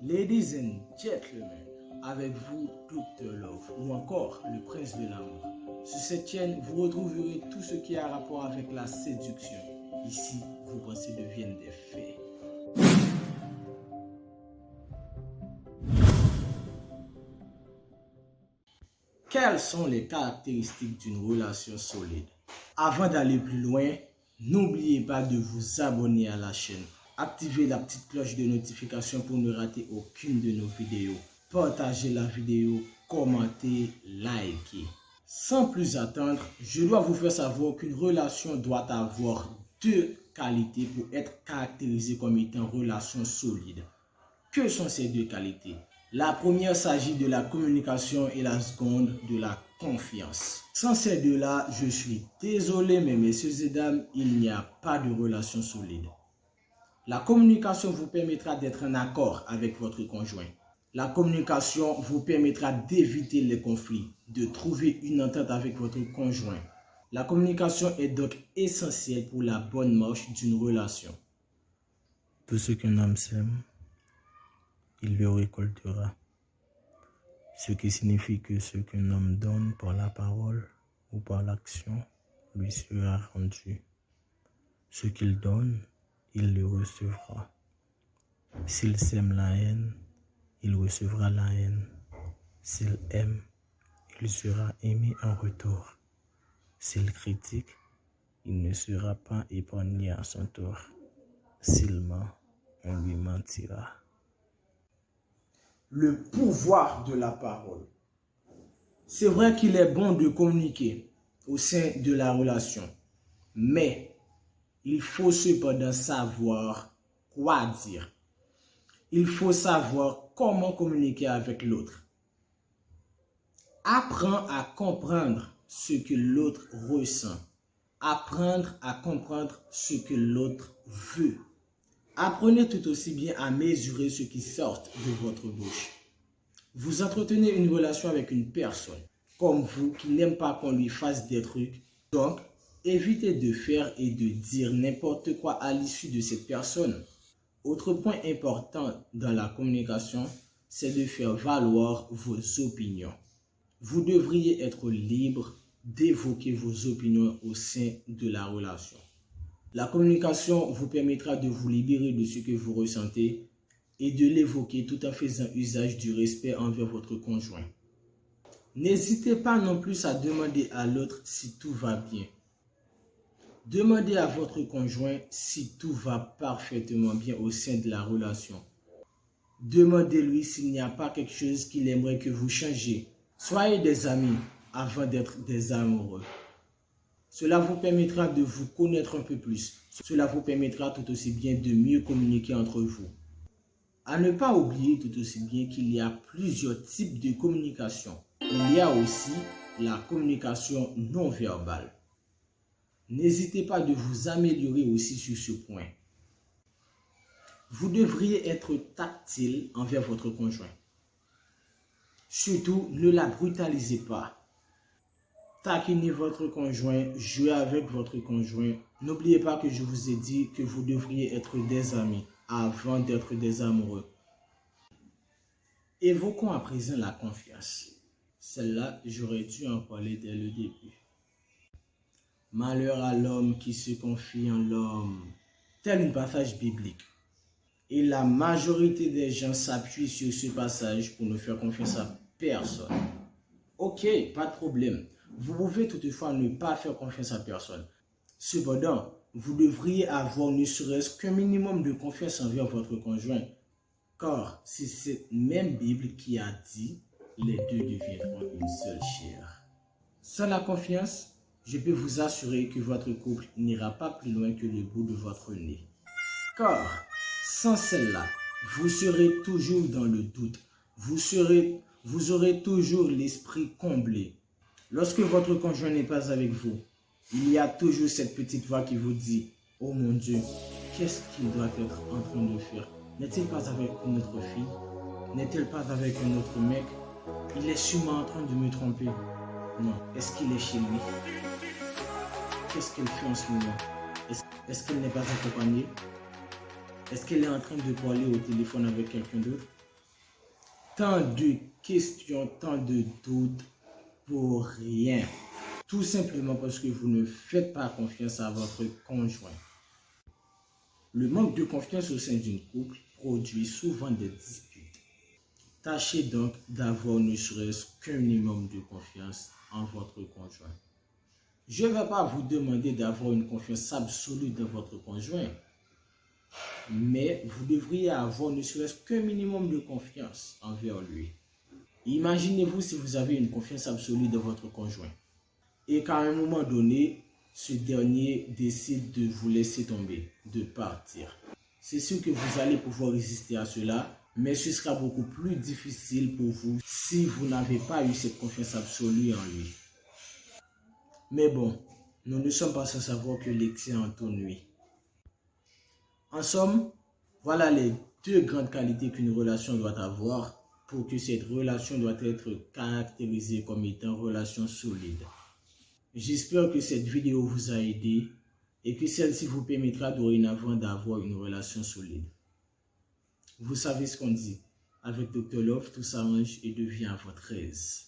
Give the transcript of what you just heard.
Ladies and gentlemen, avec vous Dr Love ou encore le Prince de l'amour. Sur cette chaîne, vous retrouverez tout ce qui a rapport avec la séduction. Ici, vos pensées deviennent des faits. Quelles sont les caractéristiques d'une relation solide? Avant d'aller plus loin, n'oubliez pas de vous abonner à la chaîne. Activez la petite cloche de notification pour ne rater aucune de nos vidéos. Partagez la vidéo, commentez, likez. Sans plus attendre, je dois vous faire savoir qu'une relation doit avoir deux qualités pour être caractérisée comme étant relation solide. Que sont ces deux qualités? La première s'agit de la communication et la seconde de la confiance. Sans ces deux-là, je suis désolé, mais messieurs et dames, il n'y a pas de relation solide. La communication vous permettra d'être en accord avec votre conjoint. La communication vous permettra d'éviter les conflits, de trouver une entente avec votre conjoint. La communication est donc essentielle pour la bonne marche d'une relation. Tout ce qu'un homme sème, il le récoltera. Ce qui signifie que ce qu'un homme donne par la parole ou par l'action lui sera rendu. Ce qu'il donne, il le recevra. S'il sème la haine, il recevra la haine. S'il aime, il sera aimé en retour. S'il critique, il ne sera pas épargné à son tour. S'il ment, on lui mentira. Le pouvoir de la parole. C'est vrai qu'il est bon de communiquer au sein de la relation, mais il faut cependant savoir quoi dire. Il faut savoir comment communiquer avec l'autre. Apprends à comprendre ce que l'autre ressent. Apprendre à comprendre ce que l'autre veut. Apprenez tout aussi bien à mesurer ce qui sort de votre bouche. Vous entretenez une relation avec une personne comme vous qui n'aime pas qu'on lui fasse des trucs. Donc, évitez de faire et de dire n'importe quoi à l'issue de cette personne. Autre point important dans la communication, c'est de faire valoir vos opinions. Vous devriez être libre d'évoquer vos opinions au sein de la relation. La communication vous permettra de vous libérer de ce que vous ressentez et de l'évoquer tout en faisant usage du respect envers votre conjoint. N'hésitez pas non plus à demander à l'autre si tout va bien. Demandez à votre conjoint si tout va parfaitement bien au sein de la relation. Demandez-lui s'il n'y a pas quelque chose qu'il aimerait que vous changiez. Soyez des amis avant d'être des amoureux. Cela vous permettra de vous connaître un peu plus. Cela vous permettra tout aussi bien de mieux communiquer entre vous. À ne pas oublier tout aussi bien qu'il y a plusieurs types de communication. Il y a aussi la communication non verbale. N'hésitez pas de vous améliorer aussi sur ce point. Vous devriez être tactile envers votre conjoint. Surtout, ne la brutalisez pas. Taquinez votre conjoint, jouez avec votre conjoint. N'oubliez pas que je vous ai dit que vous devriez être des amis avant d'être des amoureux. Évoquons à présent la confiance. Celle-là, j'aurais dû en parler dès le début. Malheur à l'homme qui se confie en l'homme. Tel un passage biblique. Et la majorité des gens s'appuient sur ce passage pour ne faire confiance à personne. Ok, pas de problème. Vous pouvez toutefois ne pas faire confiance à personne. Cependant, vous devriez avoir ne serait-ce qu'un minimum de confiance envers votre conjoint. Car c'est cette même Bible qui a dit « Les deux deviendront une seule chair ». Sans la confiance, je peux vous assurer que votre couple n'ira pas plus loin que le bout de votre nez. Car sans celle-là, vous serez toujours dans le doute. Vous aurez toujours l'esprit comblé. Lorsque votre conjoint n'est pas avec vous, il y a toujours cette petite voix qui vous dit « Oh mon Dieu, qu'est-ce qu'il doit être en train de faire? N'est-il pas avec une autre fille? N'est-il pas avec un autre mec? Il est sûrement en train de me tromper. Non, est-ce qu'il est chez lui? Qu'est-ce qu'il fait en ce moment? Est-ce qu'il n'est pas accompagné? Est-ce qu'elle est en train de parler au téléphone avec quelqu'un d'autre? tant de questions, tant de doutes pour rien. Tout simplement parce que vous ne faites pas confiance à votre conjoint. Le manque de confiance au sein d'un couple produit souvent des disputes. Tâchez donc d'avoir ne serait-ce qu'un minimum de confiance en votre conjoint. Je ne vais pas vous demander d'avoir une confiance absolue dans votre conjoint, mais vous devriez avoir ne serait-ce qu'un minimum de confiance envers lui. Imaginez-vous si vous avez une confiance absolue dans votre conjoint et qu'à un moment donné, ce dernier décide de vous laisser tomber, de partir. C'est sûr que vous allez pouvoir résister à cela, mais ce sera beaucoup plus difficile pour vous si vous n'avez pas eu cette confiance absolue en lui. Mais bon, nous ne sommes pas sans savoir que l'excès en tout nuit. En somme, voilà les deux grandes qualités qu'une relation doit avoir pour que cette relation doit être caractérisée comme étant une relation solide. J'espère que cette vidéo vous a aidé et que celle-ci vous permettra dorénavant d'avoir une relation solide. Vous savez ce qu'on dit, avec Dr Love, tout s'arrange et devient à votre aise.